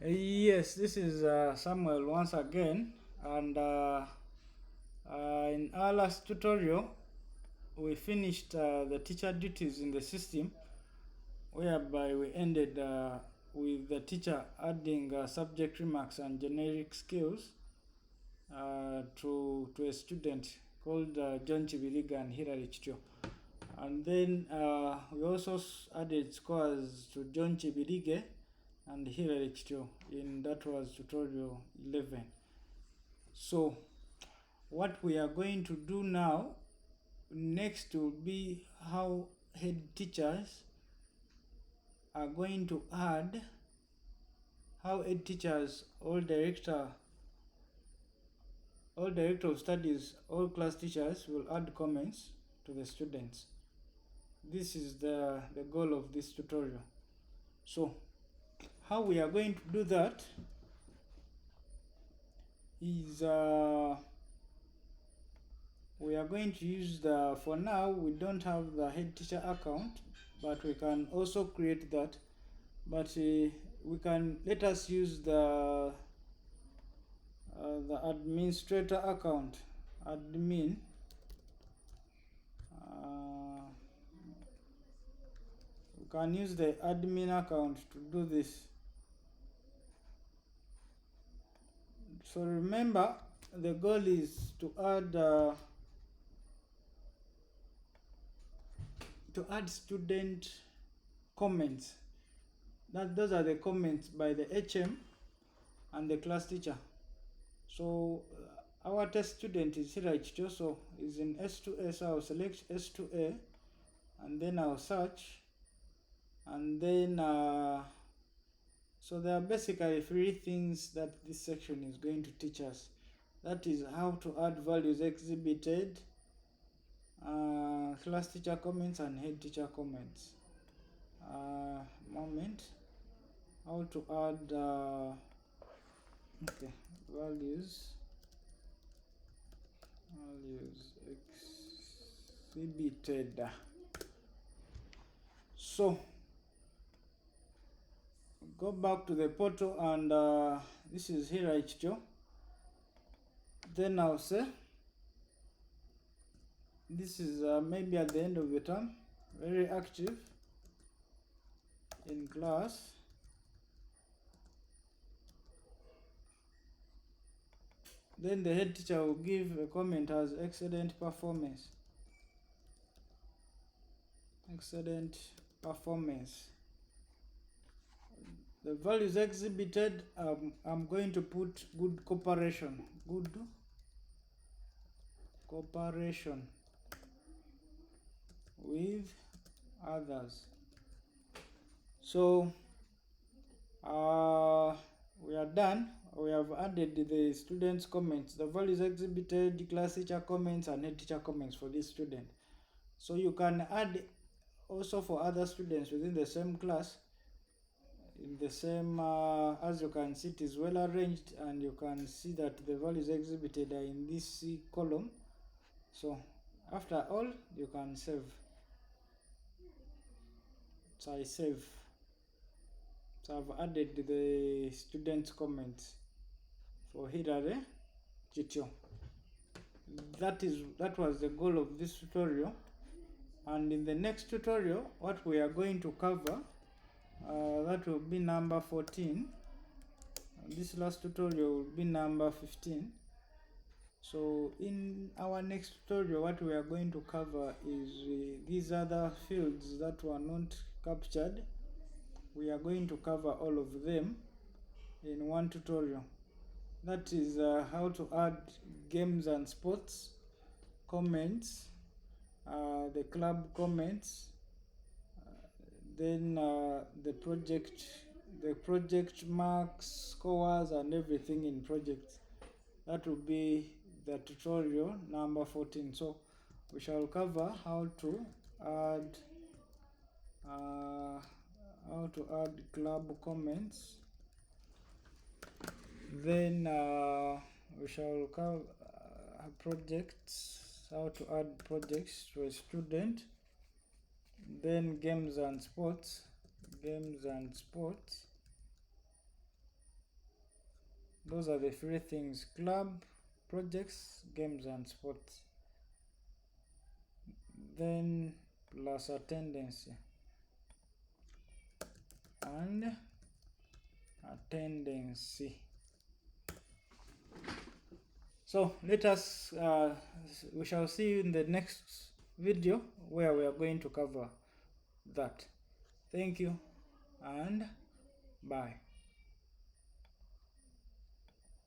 Yes, this is Samuel once again, and in our last tutorial, we finished the teacher duties in the system, whereby we ended with the teacher adding subject remarks and generic skills to a student called John Chibiriga and Hilary Chicho. And then we also added scores to John Chibirige and Hilary Chicho, that was tutorial 11. So what we are going to do now next will be how head teachers are going to add, how head teachers, all director of studies, all class teachers will add comments to the students. This is the goal of this tutorial. So how we are going to do that is we are going to use for now we don't have the head teacher account, but we can also create that. But we can, let us use the administrator account, admin. We can use the admin account to do this. So remember, the goal is to add student comments. Those are the comments by the HM and the class teacher. So our test student is here, so is in S2A, so I'll select S2A and then I'll search, and then so there are basically 3 things that this section is going to teach us. That is how to add values exhibited, class teacher comments and head teacher comments. How to add values exhibited. So go back to the portal, and this is here H2. Then I'll say this is maybe at the end of the term, very active in class. Then the head teacher will give a comment as excellent performance. Excellent performance. The values exhibited, I'm going to put good cooperation. Good cooperation with others. So we are done. We have added the students' comments, the values exhibited, class teacher comments, and head teacher comments for this student. So you can add also for other students within the same class, in the same, as you can see, it is well arranged, and you can see that the values exhibited are in this C column. So after all, you can save. So I save. So I've added the students' comments for Hilary Chicho. That was the goal of this tutorial. And in the next tutorial, what we are going to cover, that will be number 14. This last tutorial will be number 15. So in our next tutorial, what we are going to cover is these other fields that were not captured. We are going to cover all of them in one tutorial. That is how to add games and sports, comments, the club comments, then the project marks, scores, and everything in projects. That will be the tutorial number 14. So we shall cover how to add club comments. Then we shall cover projects, how to add projects to a student. Then games and sports, Those are the three things: club, projects, games and sports. Then plus attendance and attendance. So let us we shall see you in the next video where we are going to cover that. Thank you and bye.